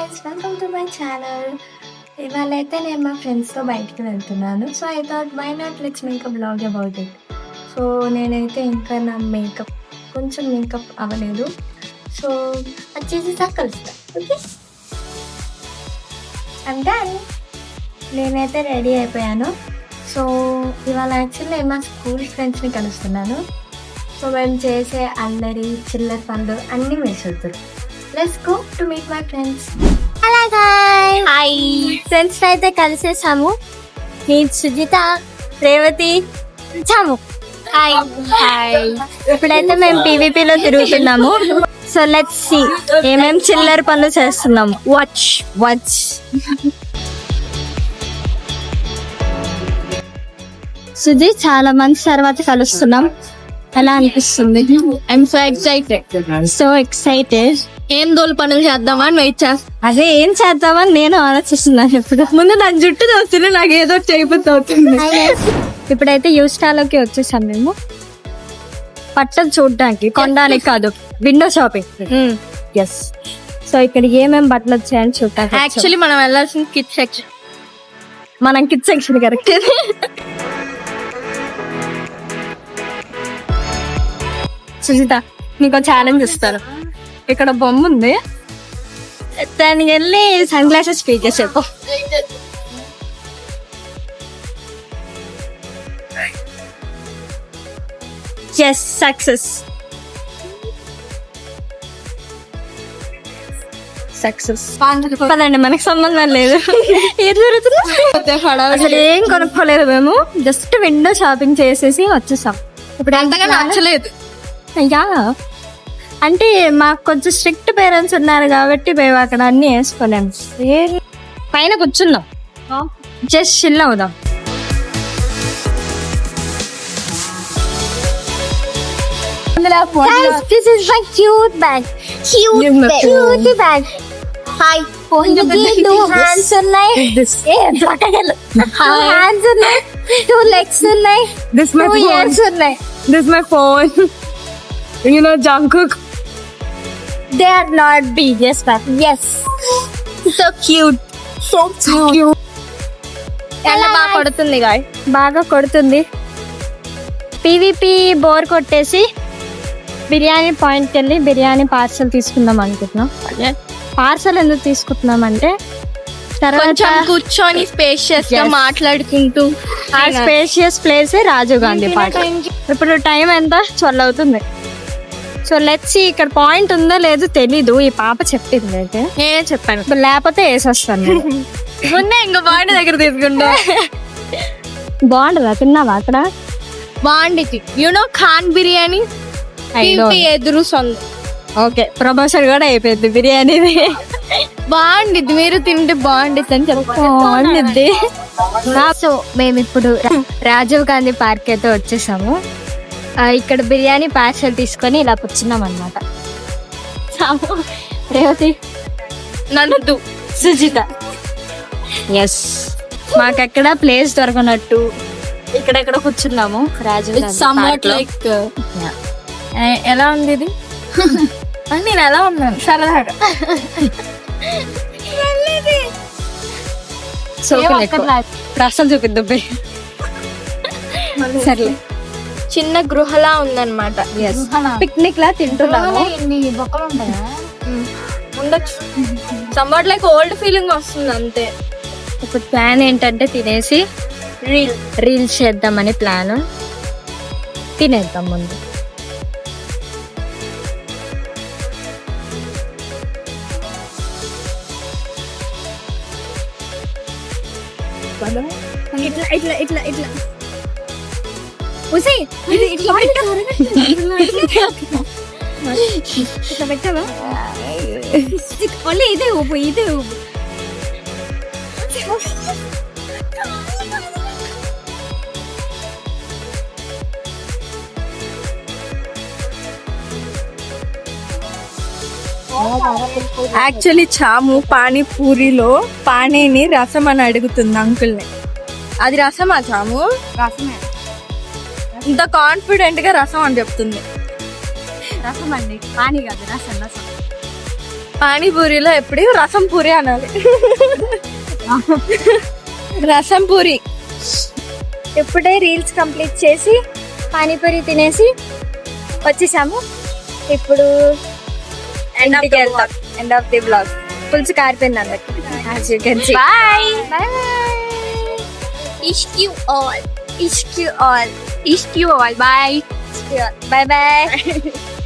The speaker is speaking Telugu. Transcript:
Guys, welcome to my channel. ఇవాళ అయితే నేను మా ఫ్రెండ్స్తో బయటికి వెళ్తున్నాను. So I thought why not let's make a blog about it. So నేనైతే ఇంకా నా కొంచెం మేకప్ అవ్వలేదు. సో వచ్చేసి కలుస్తా. ఓకే, అంటే నేనైతే రెడీ అయిపోయాను. సో ఇవాళ యాక్చువల్లీ నేను మా స్కూల్ ఫ్రెండ్స్ని కలుస్తున్నాను. సో మేము చేసే అల్లరి చిల్లర పనులు అన్నీ మిస్ అవుతారు. Let's go to meet my friends. Hello guys, hi friends అయితే కలిసేసాము. నేను సుజిత, రేవతి, చాము. Hi hi. ఇప్పుడైతే మేము పీవీపీలో తిరుగుతున్నాము. సో లెట్స్ సీ ఏమేం చిల్లర పనులు చేస్తున్నాము. వాచ్ సుజి, చాలా మంది తర్వాత కలుస్తున్నాం. ఎలా అనిపిస్తుంది? I'm so excited. ఏం దోలు పనులు చేద్దామని వెయిట్ చేస్తా. అదే ఏం చేద్దామని నేను ఆలోచిస్తున్నాను. ఇప్పుడు ముందు నా జుట్టు దోస్తుంది, నాకు ఏదో చేయబుద్ధి అవుతుంది. ఇప్పుడైతే యూస్టాలోకి వచ్చేసాం మేము. బట్టలు చూడడానికి, కొనడానికి కాదు, విండో షాపింగ్. ఎస్. సో ఇక్కడ ఏమేమి బట్టలు వచ్చాయని చూడటానికి. యాక్చువల్లీ మనం వెళ్ళాల్సిన కిడ్ సెక్షన్. మనం కిడ్ సెక్షన్ కరెక్ట్. సుజిత, నీకు ఛాలెంజ్ ఇస్తాను. ఇక్కడ బొమ్మ ఉంది, దానికి వెళ్ళి సన్ గ్లాసెస్ పే చేసేపు. Yes, success. పదండి, మనకు సంబంధం లేదు. ఏం జరుగుతుంది అసలు ఏం కొనుక్కోలేదు మేము. జస్ట్ విండో షాపింగ్ చేసేసి వచ్చేసాం. ఇప్పుడు అంతగా నచ్చలేదు. అయ్యా, అంటే మాకు కొంచెం స్ట్రిక్ట్ పేరెంట్స్ ఉన్నారు కాబట్టి మేము అక్కడ అన్ని వేసుకోలేము. పైన కూర్చున్నాం, జస్ట్ చిల్ అవుదాం. This is my cute bag. Cute bag. Hi. Two hands ఉన్నాయి. Two hands ఉన్నాయి. Two legs ఉన్నాయి. Two ears ఉన్నాయి. This my phone. You know Jungkook. They are not BTS bag. Yes. So cute. So cute. ఎలా బాగా కొడుతుంది గాయ్. బాగా కొడుతుంది. పీవీపీ బోర్ కొట్టేసి బిర్యానీ పాయింట్కి వెళ్ళి బిర్యానీ పార్సల్ తీసుకుందాం అనుకుంటున్నాం. పార్సల్ ఎందుకు తీసుకుంటున్నాం అంటే తర్వాత కూర్చొని స్పేషియస్ గా మాట్లాడుకుంటూ. ఆ spacious place Rajiv Gandhi park. ఇప్పుడు టైం ఎంత? 12 అవుతుంది. So let's see. ఇక్కడ పాయింట్ ఉందో లేదో తెలీదు, ఈ పాప చెప్పింది అయితే. నేనే చెప్పాను, లేకపోతే వేసొస్తాను. ముందే ఇంకా బాండి దగ్గర తీసుకుంటా. బాగుంటుందా? తిన్నావా అక్కడ? బాండికి యూనో ఖాన్ బిర్యానీ ఎదురు సొంత. ఓకే, ప్రమోషన్ కూడా అయిపోయింది బిర్యానీది. బాగుండిద్ది, మీరు తింటే బాగుండిద్ది అని బాగుండిద్ది. సో మేము ఇప్పుడు రాజీవ్ గాంధీ పార్క్ అయితే వచ్చేసాము. ఇక్కడ బిర్యానీ పార్సల్ తీసుకొని ఇలా కూర్చున్నాం అనమాట. రేవతి, నన్ను సుజిత. ఎస్, మాకెక్కడ ప్లేస్ దొరకనట్టు ఇక్కడెక్కడ కూర్చున్నాము రాజీవ్ గాంధీ. ఎలా ఉంది ఇది? నేను ఎలా ఉన్నాను సరదాగా. రసం చూపిద్దాం. సర్లే, చిన్న గృహలా ఉందన్నమాట. పిక్నిక్ లా తింటున్నాము. ఉండొచ్చు. సమ్వాట్ లైక్ ఓల్డ్ ఫీలింగ్ వస్తుంది అంతే. ఇప్పుడు ప్లాన్ ఏంటంటే తినేసి రీల్స్ చేద్దామని ప్లాన్. తినేద్దాం ముందు. ఇట్లా ఇట్లా ఇట్లా ఇట్లా ఇట్లా పెట్టావా? ఇదే ఊపు, ఇదే ఊపు. యాక్చువల్లీ చాము పానీపూరిలో పానీని రసం అని అడుగుతుంది అంకుల్ని. అది రసమా చాము? రసమే. ఇంత కాన్ఫిడెంట్ గా రసం అని చెప్తుంది. రసం అండి, పానీ కాదు, రసం. పానీపూరిలో ఎప్పుడు రసం పూరి అనాలి. రసం పూరి. ఇప్పుడే రీల్స్ కంప్లీట్ చేసి పానీపూరి తినేసి వచ్చేసాము. ఇప్పుడు ఇంటికి వెళ్తాం. End of the blog. పులుసు కారిపోయింది అందరికి. As you can see. Bye. Ish you all. Ish you all. Bye. Bye bye.